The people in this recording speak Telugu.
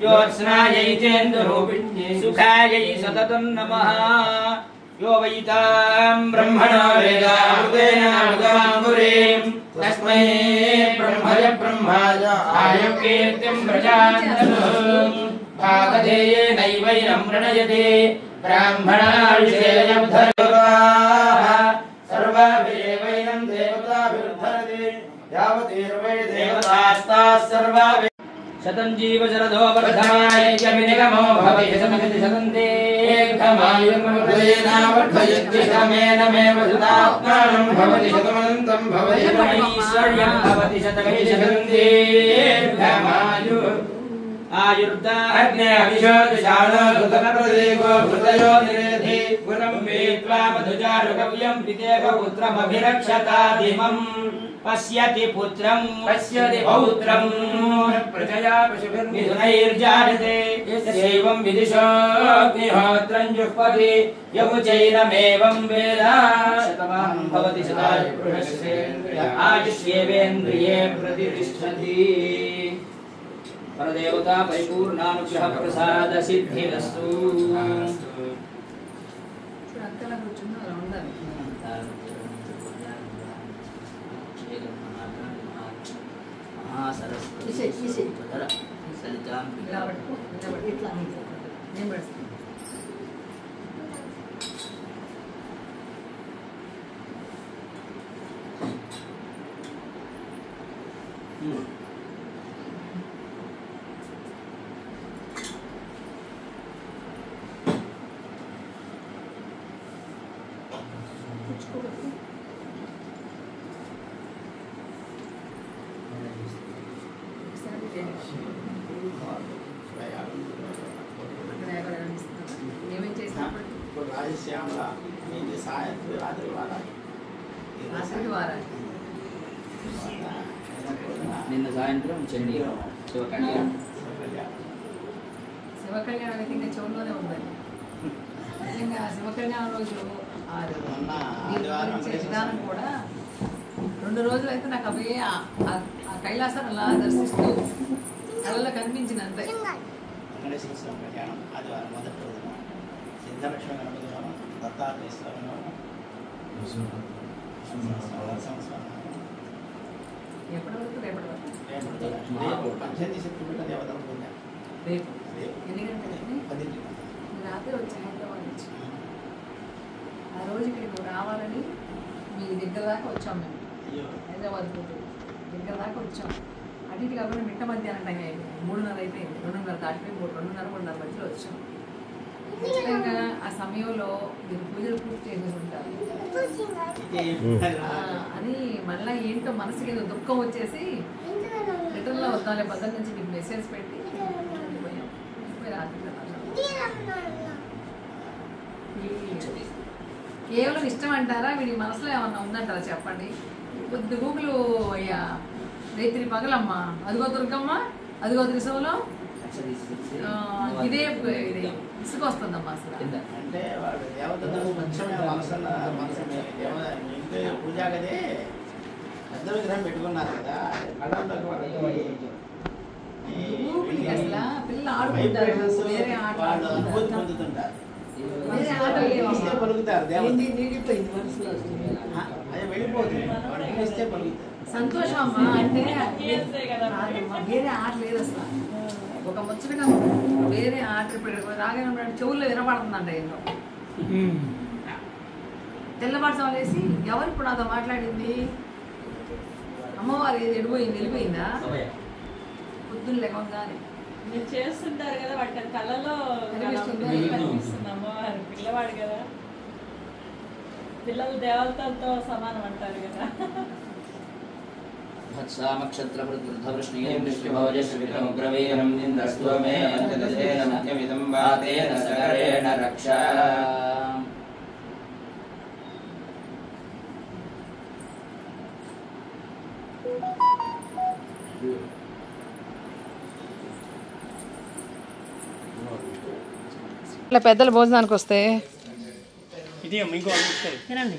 ज्योत्स्नायै चेन्दुरूपिण्यै सुखायै सततं नमः। यो वैतां ब्रह्मणो वेदामृतेन अमृतमाङ्गुरीं तस्मै ब्रह्मज ब्रह्माय आयुर्कीर्तिं प्रजान्तम् भागधेयेनैवैनं प्रणयते ब्राह्मणाभिषेयमुद्धरः सर्वाभिरेवैनं देवताभिरुद्धरते यावतीर्वै देवतास्ताः सर्वा शतं जीव शरदो वर्धमाने च विनिगमो भवति शतमिति शतन्तेऽर्थमायुर्मृतेनावर्धयति शतमेन मे वसुतात्मानं भवति शतमनन्तं भवति ऐश्वर्यं भवति शतमिति शतन्तेऽर्थमायुः आयुर्दाग्ने अभिषोदशालो कृतप्रदेको कृतयो निरेधि गुणं वेत्वा मधुचारुकव्यं पितेव पुत्रमभिरक्षतादिमम् पश्यति पुत्रं पश्यति पौत्रं प्रजया पशुभिर्मिथुनैर्जायते यस्यैवं विदिशोऽग्निहोत्रं जुह्वति यमुचैनमेवं वेद शतमानं भवति शतायुः आयुष्येवेन्द्रिये प्रतिष्ठति। परदेवता परिपूर्णानुग्रह प्रसाद सिद्धिरस्तु। నిన్న సాయంత్రం చండీ శివకళ్యాణం అయితే ఇంకా చెవుల్లోనే ఉందండి. నిజంగా శివకళ్యాణం రోజు విధానం కూడా 2 రోజులు అయితే నాకు అవి ఆ కైలాసాన్ని అలా దర్శిస్తూ కళ్ళలో కనిపించినంతే. ఎప్పటి వరకు? రేపటి వరకు. రేపు ఎన్ని గంటలకి? రాత్రి వచ్చి హైదరాబాద్ నుంచి ఆ రోజు ఇక్కడికి రావాలని మీ దగ్గర దాకా వచ్చాం. మేము హైదరాబాద్ దగ్గర దాకా వచ్చాం. అటు ఇటు కాకుండా మిట్ట మధ్యాహ్నం టైం అయింది. 3:30 అయిపోయింది. 2:30 దాటిపోయి 2:30 మధ్యలో వచ్చాం. ఖచ్చితంగా ఆ సమయంలో మీరు పూజలు పూర్తి చేసి ఉంటారు అని మళ్ళీ ఏంటో మనసుకి ఏదో దుఃఖం వచ్చేసి రిటర్న్లో వద్దాలే బద్దల నుంచి మీకు మెసేజ్ పెట్టి పోయాం. రాత్రి కేవలం ఇష్టం అంటారా? వీడి మనసులో ఏమన్నా ఉందంటారా చెప్పండి. కొద్ది గూగులు అయ్యా రేత్రి పగలమ్మా, అదిగో దుర్గమ్మ, అదిగో త్రిశూలం, ఇదే ఇసుక వస్తుందమ్మా అసలు. అంటే వాడు దేవతలు పూజా గదే పెద్ద విగ్రహం పెట్టుకున్నారు కదా, అసలు పిల్లలు ఆడుకుంటారు, వేరే ఆట పొందుతుంటారు, వేరే ఆట పలుకుతారు. అదే వెళ్ళిపోతుంది, ఇస్తే పలుకుతారు. సంతోషం అమ్మా. అంటే వేరే ఆట లేదు అసలు. ఒక ముచ్చటగా వేరే ఆట ఇప్పుడు రాగానే చెవుల్లో వినపడుతుందంట. ఏంటో తెల్లవారుజాము వేసి ఎవరు ఇప్పుడు నాతో మాట్లాడింది? అమ్మవారు ఏది వెళ్ళిపోయిందా? పొద్దున్న లేకుండానే మీరు చేస్తుంటారు కదా, వాటి కళ్ళలో కనిపిస్తుంది అమ్మవారు. పిల్లవాడు కదా, పిల్లలు దేవతలతో సమానం అంటారు కదా. वत्सामक्षत्रवृद्धवृष्णीं दृष्टिभवजश्वितमुग्रवीरं निन्दस्त्वमे अन्तदशेन मध्यमिदं वातेन सकरेण रक्षा। పెద్దల భోజనానికి వస్తే ఇది మీకు తినండి.